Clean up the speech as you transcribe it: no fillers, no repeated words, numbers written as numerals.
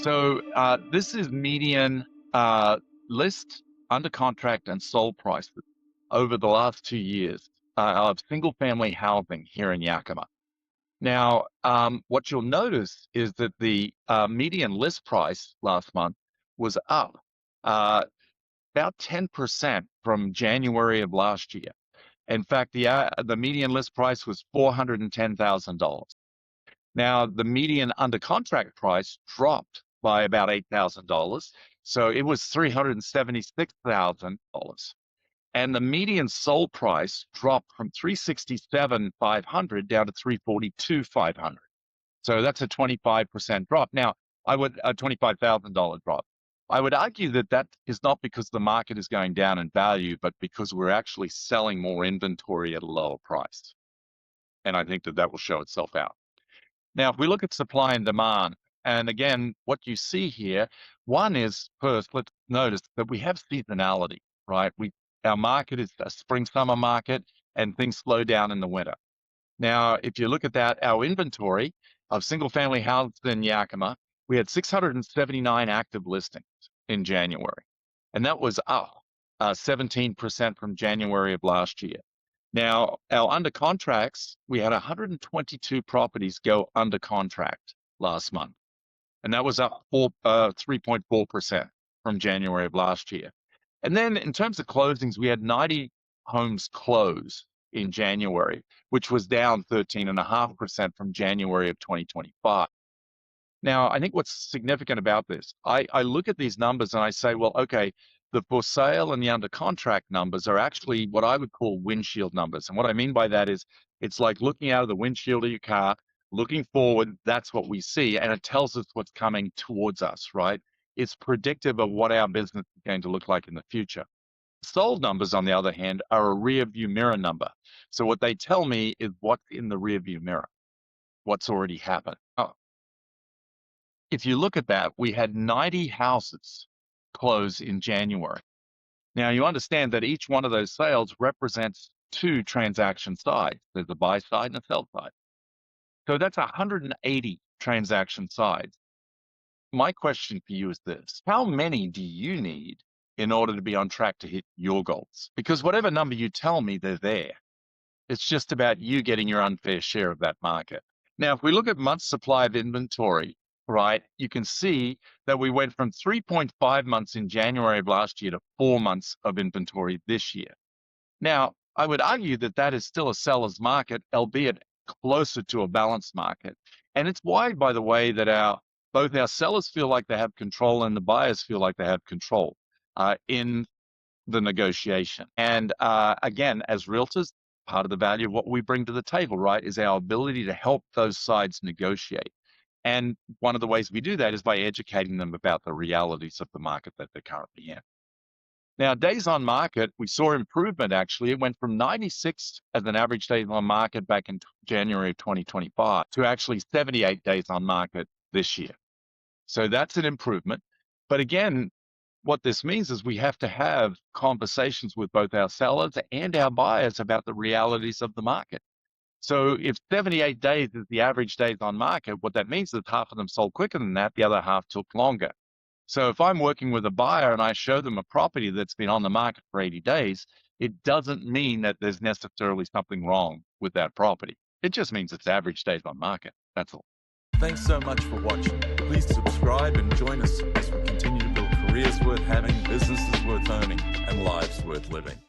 So this is median list, under contract, and sold prices over the last 2 years of single family housing here in Yakima. Now, what you'll notice is that the median list price last month was up uh, about 10% from January of last year. In fact, the median list price was $410,000. Now, the median under contract price dropped by about $8,000. So it was $376,000. And the median sold price dropped from 367,500 down to 342,500. So that's a 25% drop. Now, I would a $25,000 drop. I would argue that that is not because the market is going down in value, but because we're actually selling more inventory at a lower price. And I think that that will show itself out. Now, if we look at supply and demand, and again, what you see here, one is first, let's notice that we have seasonality, right? Our market is a spring summer market, and things slow down in the winter. Now, if you look at that, our inventory of single family houses in Yakima, we had 679 active listings in January, and that was up 17% from January of last year. Now, our under contracts, we had 122 properties go under contract last month, and that was up 3.4% from January of last year. And then in terms of closings, we had 90 homes close in January, which was down 13.5% from January of 2025. Now, I think what's significant about this, I look at these numbers and I say, well, okay, the for sale and the under contract numbers are actually what I would call windshield numbers. And what I mean by that is it's like looking out of the windshield of your car, looking forward, that's what we see. And it tells us what's coming towards us, right? It's predictive of what our business is going to look like in the future. Sold numbers, on the other hand, are a rear view mirror number. So what they tell me is what's in the rear view mirror, what's already happened. If you look at that, we had 90 houses close in January. Now, you understand that each one of those sales represents two transaction sides. There's a buy side and a sell side. So that's 180 transaction sides. My question for you is this: how many do you need in order to be on track to hit your goals? Because whatever number you tell me, they're there. It's just about you getting your unfair share of that market. Now, if we look at months supply of inventory, right, you can see that we went from 3.5 months in January of last year to 4 months of inventory this year. Now, I would argue that that is still a seller's market, albeit closer to a balanced market. And it's why, by the way, that both our sellers feel like they have control and the buyers feel like they have control in the negotiation. And again, as realtors, part of the value of what we bring to the table, right, is our ability to help those sides negotiate. And one of the ways we do that is by educating them about the realities of the market that they're currently in. Now, days on market, we saw improvement actually. It went from 96 as an average days on market back in January of 2025 to actually 78 days on market this year. So that's an improvement. But again, what this means is we have to have conversations with both our sellers and our buyers about the realities of the market. So if 78 days is the average days on market, what that means is half of them sold quicker than that, the other half took longer. So if I'm working with a buyer and I show them a property that's been on the market for 80 days, it doesn't mean that there's necessarily something wrong with that property. It just means it's average days on market. That's all. Thanks so much for watching. Please subscribe and join us as we continue to build careers worth having, businesses worth owning, and lives worth living.